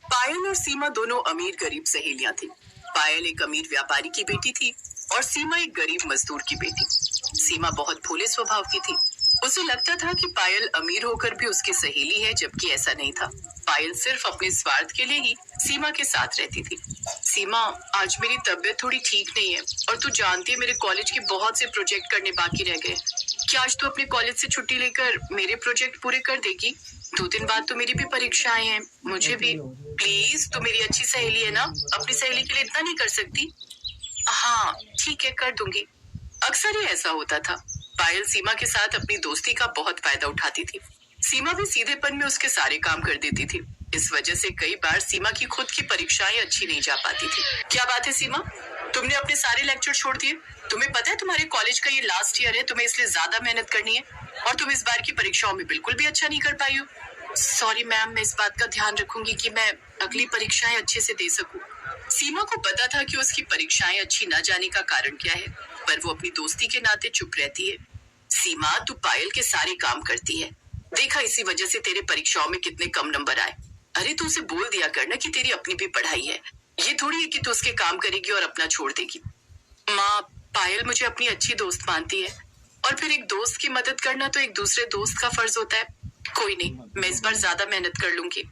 पायल और सीमा दोनों अमीर गरीब सहेलियां थी। पायल एक अमीर व्यापारी की बेटी थी और सीमा एक गरीब मजदूर की बेटी। सीमा बहुत भोले स्वभाव की थी। उसे लगता था कि पायल अमीर होकर भी उसकी सहेली है, जबकि ऐसा नहीं था। पायल सिर्फ अपने स्वार्थ के लिए ही सीमा के साथ रहती थी। सीमा, आज मेरी तबीयत थोड़ी ठीक नहीं है और तू जानती है मेरे कॉलेज के बहुत से प्रोजेक्ट करने बाकी रह गए। क्या आज तू अपने कॉलेज से छुट्टी लेकर मेरे प्रोजेक्ट पूरे कर देगी? 2 दिन बाद तो मेरी भी परीक्षाएं हैं, मुझे भी। प्लीज, तू मेरी अच्छी सहेली है ना, अपनी सहेली के लिए इतना नहीं कर सकती? हाँ ठीक है, कर दूंगी। अक्सर ही ऐसा होता था। पायल सीमा के साथ अपनी दोस्ती का बहुत फायदा उठाती थी। सीमा भी सीधेपन में उसके सारे काम कर देती थी। इस वजह से कई बार सीमा की खुद की परीक्षाएं अच्छी नहीं जा पाती थी। क्या बात है सीमा, तुमने अपने सारे लेक्चर छोड़ दिए? तुम्हें पता है तुम्हारे कॉलेज का ये लास्ट ईयर है, तुम्हें इसलिए ज्यादा मेहनत करनी है और तुम इस बार की परीक्षाओं में बिल्कुल भी अच्छा नहीं कर पाई हो। सॉरी मैम, मैं इस बात का ध्यान रखूंगी कि मैं अगली परीक्षाएं अच्छे से दे सकूं। सीमा को पता था कि उसकी परीक्षाएं अच्छी न जाने का कारण क्या है, पर वो अपनी दोस्ती के नाते चुप रहती है। सीमा, तू पायल के सारे काम करती है, देखा इसी वजह से तेरे परीक्षाओं में कितने कम नंबर आए। अरे तू उसे बोल दिया करना कि तेरी अपनी भी पढ़ाई है, ये थोड़ी है कि तू उसके काम करेगी और अपना छोड़ देगी। माँ, पायल मुझे अपनी अच्छी दोस्त मानती है और फिर एक दोस्त की मदद करना तो एक दूसरे दोस्त का फर्ज होता है। कोई नहीं, मैं इस बार ज्यादा मेहनत कर लूंगी।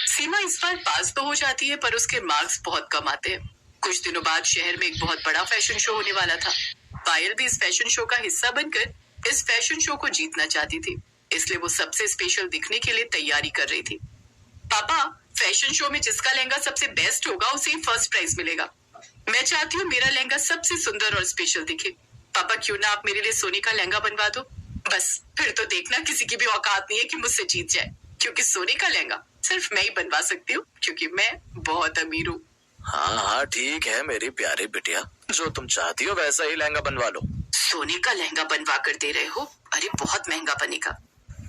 सीमा इस बार पास तो हो जाती है, पर उसके मार्क्स बहुत कम आते हैं। कुछ दिनों बाद शहर में एक बहुत बड़ा फैशन शो होने वाला था। पायल भी इस फैशन शो का हिस्सा बनकर इस फैशन शो को जीतना चाहती थी, इसलिए वो सबसे स्पेशल दिखने के लिए तैयारी कर रही थी। पापा, फैशन शो में जिसका लहंगा सबसे बेस्ट होगा उसे ही फर्स्ट प्राइज मिलेगा। मैं चाहती हूँ मेरा लहंगा सबसे सुंदर और स्पेशल दिखे। पापा, क्यों ना आप मेरे लिए सोने का लहंगा बनवा दो? बस फिर तो देखना किसी की भी औकात नहीं है कि मुझसे जीत जाए, क्योंकि सोने का लहंगा सिर्फ मैं ही बनवा सकती हूँ, क्योंकि मैं बहुत अमीर हूँ। हाँ हाँ ठीक है मेरी प्यारी बिटिया, जो तुम चाहती हो वैसा ही लहंगा बनवा लो। सोने का लहंगा बनवा कर दे रहे हो? अरे बहुत महंगा बनेगा।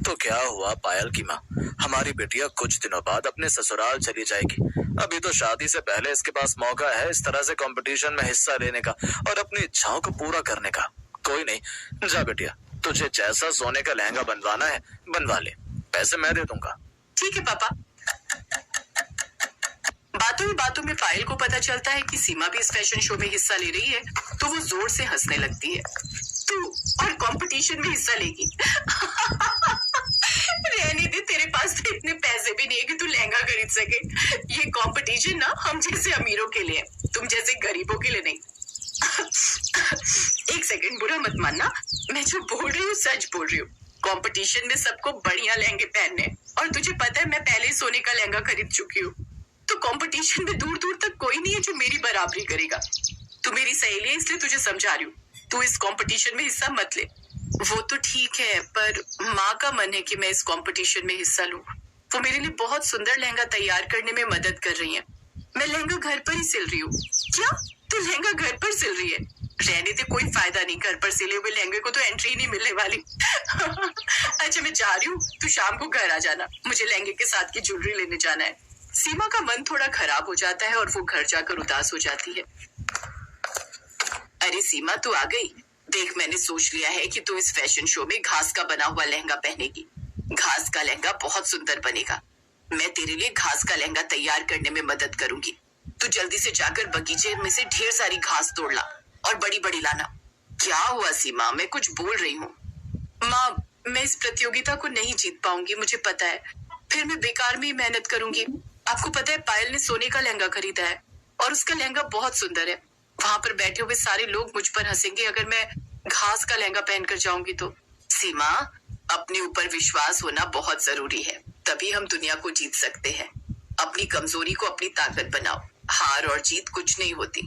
तो क्या हुआ पायल की माँ, हमारी बिटिया कुछ दिनों बाद अपने ससुराल चली जाएगी। अभी तो शादी से पहले इसके पास मौका है इस तरह से कंपटीशन में हिस्सा लेने का और अपनी इच्छाओं को पूरा करने का। कोई नहीं, जा बेटिया, तुझे जैसा सोने का लहंगा बनवाना है बनवा ले, पैसे मैं दे दूंगा। ठीक है पापा। बातों ही बातों में पायल को पता चलता है कि सीमा भी इस फैशन शो में हिस्सा ले रही है, तो वो जोर से हंसने लगती है। तू और कंपटीशन में हिस्सा लेगी? रहने दे, तेरे पास तो इतने पैसे भी नहीं है कि तू लहंगा खरीद सके। ये कंपटीशन ना हम जैसे अमीरों के लिए, तुम जैसे गरीबों के लिए नहीं। एक सेकंड, बुरा मत मानना, मैं जो बोल रही हूँ सच बोल रही हूँ। कंपटीशन में सबको बढ़िया लहंगे पहनने, और तुझे पता है मैं पहले ही सोने का लहंगा खरीद चुकी हूँ, तो कंपटीशन में दूर दूर तक कोई नहीं है जो मेरी बराबरी करेगा। तू मेरी सहेली है इसलिए तुझे समझा रही हूँ, तू इस कंपटीशन में हिस्सा मत ले। वो तो ठीक है, पर माँ का मन है कि मैं इस कंपटीशन में हिस्सा लूं। वो मेरे लिए बहुत सुंदर लहंगा तैयार करने में मदद कर रही है। मैं लहंगा घर पर ही सिल रही हूँ। क्या तू लहंगा घर पर सिल रही है? रहने से कोई फायदा नहीं, घर पर सिले हुए लहंगे को तो एंट्री नहीं मिलने वाली। अच्छा मैं जा रही हूँ, तू शाम को घर आ जाना, मुझे लहंगे के साथ की ज्वेलरी लेने जाना है। सीमा का मन थोड़ा खराब हो जाता है और वो घर जाकर उदास हो जाती है। अरे सीमा, तू आ गई। देख, मैंने सोच लिया है कि तू इस फैशन शो में घास का बना हुआ लहंगा पहनेगी। घास का लहंगा बहुत सुंदर बनेगा। मैं तेरे लिए घास का लहंगा तैयार करने में मदद करूंगी। तू जल्दी से जाकर बगीचे में से ढेर सारी घास तोड़ ला और बड़ी बड़ी लाना। क्या हुआ सीमा, मैं कुछ बोल रही हूँ। माँ, मैं इस प्रतियोगिता को नहीं जीत पाऊंगी, मुझे पता है। फिर मैं बेकार में ही मेहनत करूंगी। आपको पता है पायल ने सोने का लहंगा खरीदा है और उसका लहंगा बहुत सुंदर है। वहां पर बैठे हुए सारे लोग मुझ पर हंसेंगे अगर मैं घास का लहंगा पहनकर जाऊंगी तो। सीमा, अपने ऊपर विश्वास होना बहुत जरूरी है, तभी हम दुनिया को जीत सकते हैं। अपनी कमजोरी को अपनी ताकत बनाओ। हार और जीत कुछ नहीं होती,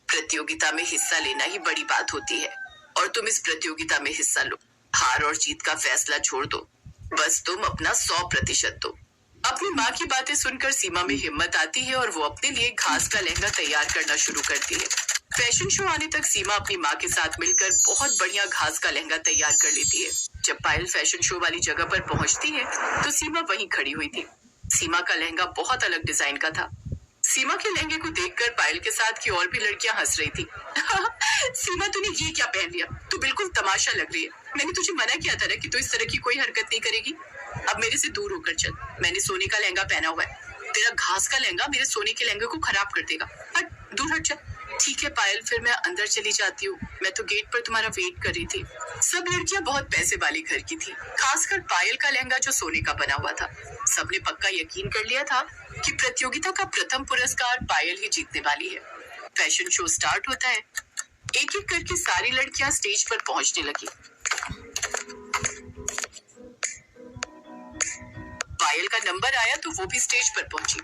प्रतियोगिता में हिस्सा लेना ही बड़ी बात होती है, और तुम इस प्रतियोगिता में हिस्सा लो। हार और जीत का फैसला छोड़ दो, बस तुम अपना 100% दो। अपनी माँ की बातें सुनकर सीमा में हिम्मत आती है और वो अपने लिए घास का लहंगा तैयार करना शुरू करती है। फैशन शो आने तक सीमा अपनी माँ के साथ मिलकर बहुत बढ़िया घास का लहंगा तैयार कर लेती है। जब पायल फैशन शो वाली जगह पर पहुंचती है तो सीमा वहीं खड़ी हुई थी। सीमा का लहंगा बहुत अलग डिजाइन का था। सीमा के लहंगे को देखकर पायल के साथ की और भी लड़कियां हंस रही थी। सीमा, तूने ये क्या पहन लिया? तू बिल्कुल तमाशा लग रही है। मैंने तुझे मना किया था ना कि तू इस तरह की कोई हरकत नहीं करेगी। अब मेरे से दूर होकर चल। मैंने सोने का लहंगा पहना हुआ है। तेरा घास का लहंगा मेरे सोने के लहंगे को खराब कर देगा। हट, दूर हट जा। ठीक है पायल, फिर मैं अंदर चली जाती हूँ। मैं तो गेट पर तुम्हारा वेट कर रही थी। सब लड़कियां बहुत पैसे वाले घर की थी, खासकर पायल का लहंगा जो सोने का बना हुआ था। सबने पक्का यकीन कर लिया था कि प्रतियोगिता का प्रथम पुरस्कार पायल ही जीतने वाली है। फैशन शो स्टार्ट होता है। एक एक करके सारी लड़कियां स्टेज पर पहुंचने लगी। पायल का नंबर आया तो वो भी स्टेज पर पहुंची।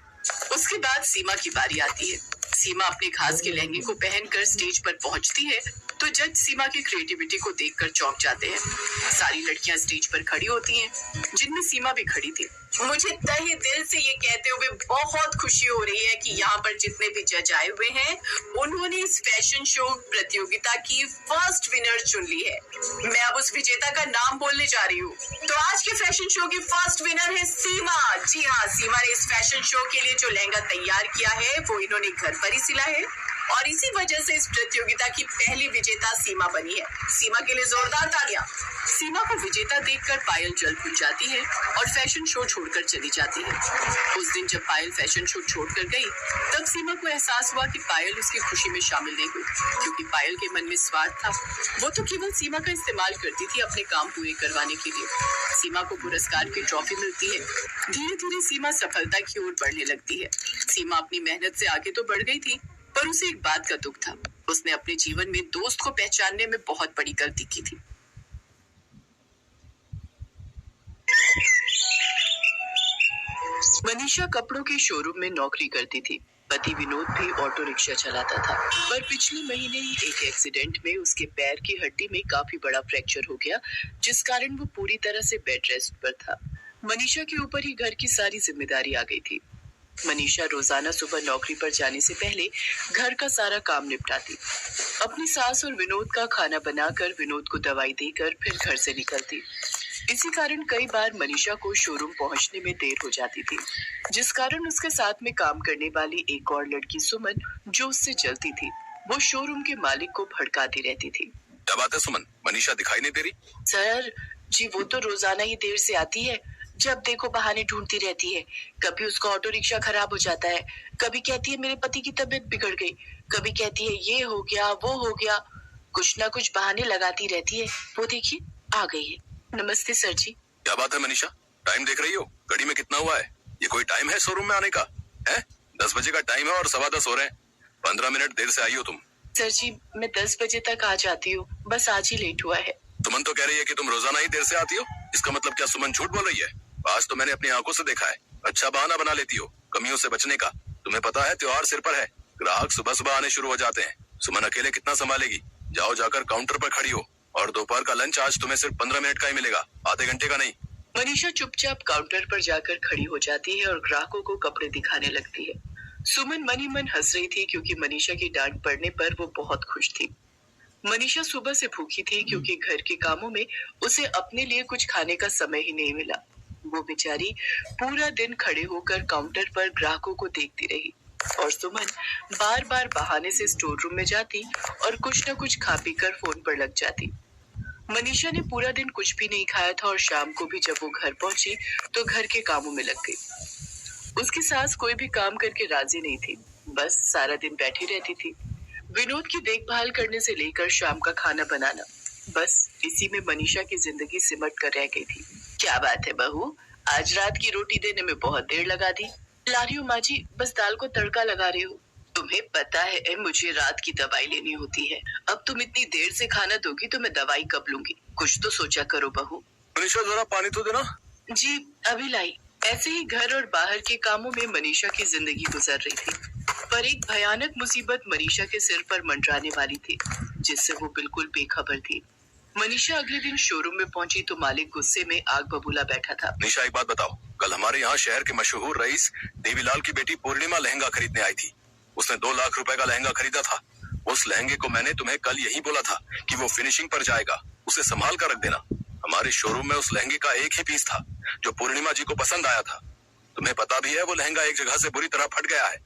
उसके बाद सीमा की बारी आती है। सीमा अपने घास के लहंगे को पहनकर स्टेज पर पहुंचती है तो जज सीमा की क्रिएटिविटी को देखकर चौंक जाते हैं। सारी लड़कियां स्टेज पर खड़ी होती हैं, जिनमें सीमा भी खड़ी थी। मुझे तहे दिल से ये कहते हुए बहुत खुशी हो रही है कि यहाँ पर जितने भी जज आए हुए हैं, उन्होंने इस फैशन शो प्रतियोगिता की फर्स्ट विनर चुन ली है। मैं अब उस विजेता का नाम बोलने जा रही हूँ। तो आज के फैशन शो की फर्स्ट विनर है सीमा। जी हाँ, सीमा ने इस फैशन शो के लिए जो लहंगा तैयार किया है वो इन्होंने घर पर ही सिला है और इसी वजह से इस प्रतियोगिता की पहली विजेता सीमा बनी है। सीमा के लिए जोरदार तालियां। सीमा को विजेता देखकर पायल जल भुन जाती है और फैशन शो छोड़कर चली जाती है। उस दिन जब पायल फैशन शो छोड़कर गई, तब सीमा को एहसास हुआ कि पायल उसकी खुशी में शामिल नहीं हुई, क्योंकि पायल के मन में स्वार्थ था। वो तो केवल सीमा का इस्तेमाल करती थी अपने काम पूरे करवाने के लिए। सीमा को पुरस्कार की ट्रॉफी मिलती है। धीरे धीरे सीमा सफलता की ओर बढ़ने लगती है। सीमा अपनी मेहनत से आगे तो बढ़ गई थी, पर उसे एक बात का दुख था। उसने अपने जीवन में दोस्त को पहचानने में बहुत बड़ी गलती की थी। मनीषा कपड़ों के शोरूम में नौकरी करती थी। पति विनोद भी ऑटो रिक्शा चलाता था, पर पिछले महीने ही एक एक्सीडेंट में उसके पैर की हड्डी में काफी बड़ा फ्रैक्चर हो गया, जिस कारण वो पूरी तरह से बेड रेस्ट पर था। मनीषा के ऊपर ही घर की सारी जिम्मेदारी आ गई थी। मनीषा रोजाना सुबह नौकरी पर जाने से पहले घर का सारा काम निपटाती, अपनी सास और विनोद का खाना बनाकर विनोद को दवाई देकर फिर घर से निकलती। इसी कारण कई बार मनीषा को शोरूम पहुंचने में देर हो जाती थी, जिस कारण उसके साथ में काम करने वाली एक और लड़की सुमन, जो उससे जलती थी, वो शोरूम के मालिक को भड़काती रहती थी। क्या बात है सुमन, मनीषा दिखाई नहीं दे रही? सर जी, वो तो रोजाना ही देर से आती है। जब देखो बहाने ढूंढती रहती है। कभी उसका ऑटो रिक्शा खराब हो जाता है, कभी कहती है मेरे पति की तबीयत बिगड़ गई, कभी कहती है ये हो गया वो हो गया, कुछ ना कुछ बहाने लगाती रहती है। वो देखिए आ गई है। नमस्ते सर जी। क्या बात है मनीषा, टाइम देख रही हो? घड़ी में कितना हुआ है? ये कोई टाइम है शोरूम में आने का? है 10 बजे का टाइम है और 10:15 हो रहे हैं। 15 मिनट देर से आई हो तुम। सर जी, मैं 10 बजे तक आ जाती हूँ, बस आज ही लेट हुआ है। सुमन तो कह रही है कि तुम रोजाना ही देर से आती हो। इसका मतलब क्या सुमन झूठ बोल रही है? आज तो मैंने अपनी आंखों से देखा है। अच्छा बहाना बना लेती हो कमियों से बचने का। तुम्हें पता है त्योहार सिर पर है, ग्राहक सुबह सुबह आने शुरू हो जाते हैं। सुमन अकेले कितना संभालेगी? जाओ जाकर काउंटर पर खड़ी हो, और दोपहर का लंच आज तुम्हें सिर्फ 15 मिनट का ही मिलेगा, आधे घंटे का नहीं। मनीषा चुपचाप काउंटर पर जाकर खड़ी हो जाती है और ग्राहकों को कपड़े दिखाने लगती है। सुमन मन ही मन हंस रही थी, क्योंकि मनीषा की डांट पड़ने पर वो बहुत खुश थी। मनीषा सुबह से भूखी थी, क्योंकि घर के कामों में उसे अपने लिए कुछ खाने का समय ही नहीं मिला। वो बेचारी पूरा दिन खड़े होकर काउंटर पर ग्राहकों को देखती रही, और सुमन बार बार बहाने से स्टोर रूम में जाती और कुछ न कुछ खा पी कर फोन पर लग जाती। मनीषा ने पूरा दिन कुछ भी नहीं खाया था, और शाम को भी जब वो घर पहुंची तो घर के कामों में लग गई। उसकी सास कोई भी काम करके राजी नहीं थी, बस सारा दिन बैठी रहती थी। विनोद की देखभाल करने से लेकर शाम का खाना बनाना, बस इसी में मनीषा की जिंदगी सिमट कर रह गई थी। क्या बात है बहू, आज रात की रोटी देने में बहुत देर लगा दी। ला रही हूँ माँ जी, बस दाल को तड़का लगा रही हूँ। तुम्हें पता है मुझे रात की दवाई लेनी होती है। अब तुम इतनी देर से खाना दोगी तो मैं दवाई कब लूंगी? कुछ तो सोचा करो बहू। मनीषा जरा पानी तो देना। जी अभी लाई। ऐसे ही घर और बाहर के कामों में मनीषा की जिंदगी गुजर रही थी, पर एक भयानक मुसीबत मनीषा के सिर पर मंडराने वाली थी, जिससे वो बिल्कुल बेखबर थी। मनीषा अगले दिन शोरूम में पहुंची तो मालिक गुस्से में आग बबूला बैठा था। निशा एक बात बताओ, कल हमारे यहाँ शहर के मशहूर रईस देवीलाल की बेटी पूर्णिमा लहंगा खरीदने आई थी। उसने 2 लाख रुपए का लहंगा खरीदा था। उस लहंगे को मैंने तुम्हें कल यही बोला था कि वो फिनिशिंग पर जाएगा, उसे संभाल कर रख देना। हमारे शोरूम में उस लहंगे का एक ही पीस था जो पूर्णिमा जी को पसंद आया था। तुम्हें पता भी है वो लहंगा एक जगह से बुरी तरह फट गया है।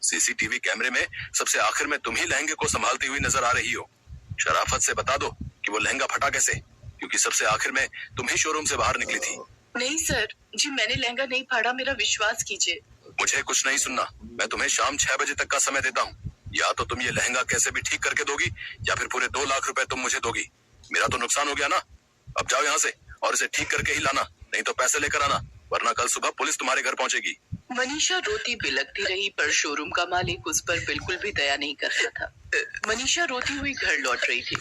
सीसीटीवी कैमरे में सबसे आखिर में तुम ही लहंगे को संभालती हुई नजर आ रही हो। शराफत से बता दो कि वो लहंगा फटा कैसे, क्योंकि सबसे आखिर में तुम ही शोरूम से बाहर निकली थी। नहीं सर जी, मैंने लहंगा नहीं फाड़ा, मेरा विश्वास कीजिए। मुझे कुछ नहीं सुनना। मैं तुम्हें शाम 6 बजे तक का समय देता हूँ। या तो तुम ये लहंगा कैसे भी ठीक करके दोगी या फिर पूरे 2 लाख रुपए तुम मुझे दोगी। मेरा तो नुकसान हो गया ना। अब जाओ यहाँ से और इसे ठीक करके ही लाना, नहीं तो पैसे लेकर आना, वरना कल सुबह पुलिस तुम्हारे घर पहुंचेगी। मनीषा रोती बिलखती रही, पर शोरूम का मालिक उस पर बिल्कुल भी दया नहीं कर रहा था। मनीषा रोती हुई घर लौट रही थी,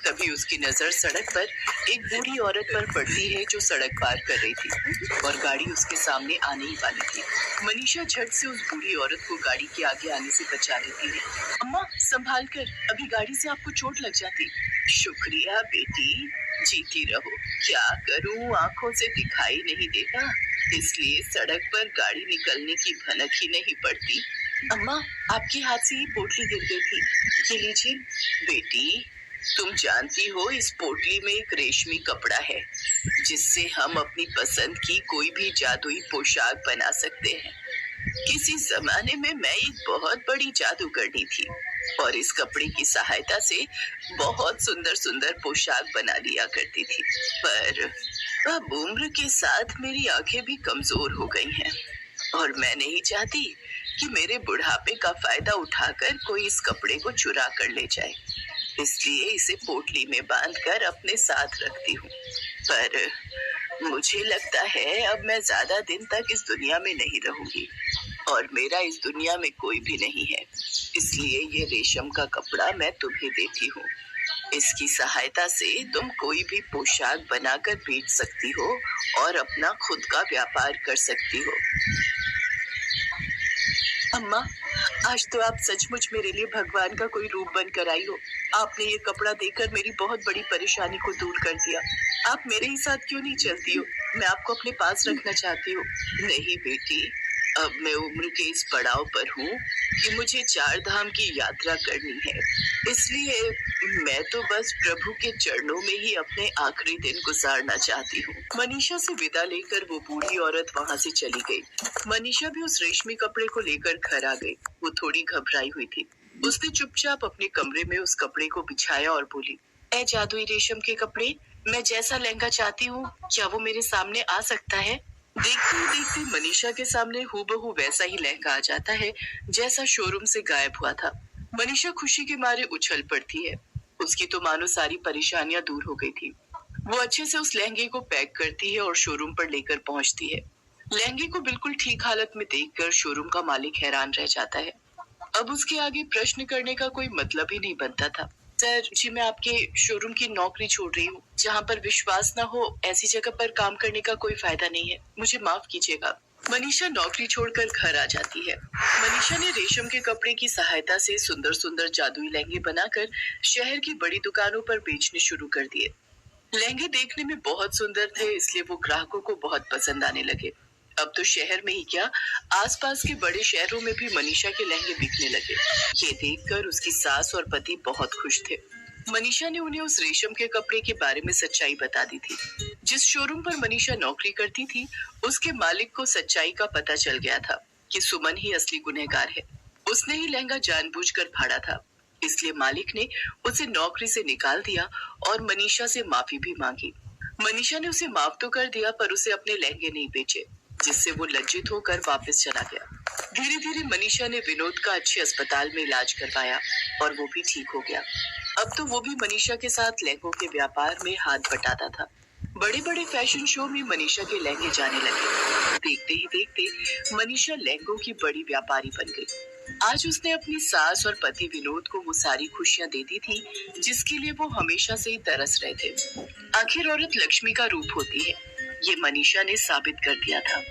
तभी उसकी नजर सड़क पर एक बूढ़ी औरत पर पड़ती है जो सड़क पार कर रही थी और गाड़ी उसके सामने आने ही वाली थी। मनीषा झट से उस बूढ़ी औरत को गाड़ी के आगे आने से बचा लेती है। अम्मा संभाल कर, अभी गाड़ी से आपको चोट लग जाती। शुक्रिया बेटी, जीती रहो। क्या करूं, आंखों से दिखाई नहीं देता, इसलिए सड़क पर गाड़ी निकलने की भनक ही नहीं पड़ती। अम्मा आपके हाथ से ये पोटली गिर गई थी, ये लीजिए। बेटी तुम जानती हो इस पोटली में एक रेशमी कपड़ा है जिससे हम अपनी पसंद की कोई भी जादुई पोशाक बना सकते हैं। किसी जमाने में मैं एक बहुत बड़ी जादूगरनी थी और इस कपड़े की सहायता से बहुत सुंदर सुंदर पोशाक बना लिया करती थी, पर अब उम्र के साथ मेरी आंखें भी कमजोर हो गई हैं और मैं नहीं चाहती कि मेरे बुढ़ापे का फायदा उठाकर कोई इस कपड़े को चुरा कर ले जाए, इसलिए इसे पोटली में बांधकर अपने साथ रखती हूँ। पर मुझे लगता है अब मैं ज्यादा दिन तक इस दुनिया में नहीं रहूंगी और मेरा इस दुनिया में कोई भी नहीं है, इसलिए ये रेशम का कपड़ा मैं तुम्हें देती हूँ। इसकी सहायता से तुम कोई भी पोशाक बनाकर बेच सकती हो और अपना खुद का व्यापार कर सकती हो। अम्मा आज तो आप सचमुच मेरे लिए भगवान का कोई रूप बनकर आई हो। आपने ये कपड़ा देकर मेरी बहुत बड़ी परेशानी को दूर कर दिया। आप मेरे ही साथ क्यों नहीं चलती हो? मैं आपको अपने पास रखना चाहती हूँ। नहीं बेटी, अब मैं उम्र के इस पड़ाव पर हूँ कि मुझे 4 धाम की यात्रा करनी है, इसलिए मैं तो बस प्रभु के चरणों में ही अपने आखिरी दिन गुजारना चाहती हूँ। मनीषा से विदा लेकर वो बूढ़ी औरत वहाँ से चली गई। मनीषा भी उस रेशमी कपड़े को लेकर घर आ गई। वो थोड़ी घबराई हुई थी। उसने चुपचाप अपने कमरे में उस कपड़े को बिछाया और बोली, ऐ जादुई रेशम के कपड़े, मैं जैसा लहंगा चाहती हूँ क्या वो मेरे सामने आ सकता है? देखते ही देखते मनीषा के सामने हूबहू वैसा ही लहंगा आ जाता है जैसा शोरूम से गायब हुआ था। मनीषा खुशी के मारे उछल पड़ती है। उसकी तो मानो सारी परेशानियां दूर हो गई थी। वो अच्छे से उस लहंगे को पैक करती है और शोरूम पर लेकर पहुंचती है। लहंगे को बिल्कुल ठीक हालत में देखकर शोरूम का मालिक हैरान रह जाता है। अब उसके आगे प्रश्न करने का कोई मतलब ही नहीं बनता था। सर जी, मैं आपके शोरूम की नौकरी छोड़ रही हूँ। जहाँ पर विश्वास न हो ऐसी जगह पर काम करने का कोई फायदा नहीं है, मुझे माफ कीजिएगा। मनीषा नौकरी छोड़कर घर आ जाती है। मनीषा ने रेशम के कपड़े की सहायता से सुंदर सुंदर जादुई लहंगे बनाकर शहर की बड़ी दुकानों पर बेचने शुरू कर दिए। लहंगे देखने में बहुत सुंदर थे, इसलिए वो ग्राहकों को बहुत पसंद आने लगे। अब तो शहर में ही क्या, आसपास के बड़े शहरों में भी मनीषा के लहंगे बिकने लगे। ये देखकर उसकी सास और पति बहुत खुश थे। मनीषा ने उन्हें उस रेशम के कपड़े के बारे में सच्चाई बता दी थी। जिस शोरूम पर मनीषा नौकरी करती थी, उसके मालिक को सच्चाई का पता चल गया था कि सुमन ही असली गुनहगार है। उसने ही लहंगा जानबूझकर फाड़ा था, इसलिए मालिक ने उसे नौकरी से निकाल दिया और मनीषा से माफी भी मांगी। मनीषा ने उसे माफ तो कर दिया, पर उसे अपने लहंगे नहीं बेचे, जिससे वो लज्जित होकर वापस चला गया। धीरे धीरे मनीषा ने विनोद का अच्छे अस्पताल में इलाज करवाया और वो भी ठीक हो गया। अब तो वो भी मनीषा के साथ लहंगों के व्यापार में हाथ बटाता था। बड़े बड़े फैशन शो में मनीषा के लहंगे जाने लगे। देखते ही देखते मनीषा लहंगों की बड़ी व्यापारी बन गई। आज उसने अपनी सास और पति विनोद को वो सारी खुशियां दे दी थी जिसके लिए वो हमेशा से ही तरस रहे थे। आखिर औरत लक्ष्मी का रूप होती है, ये मनीषा ने साबित कर दिया था।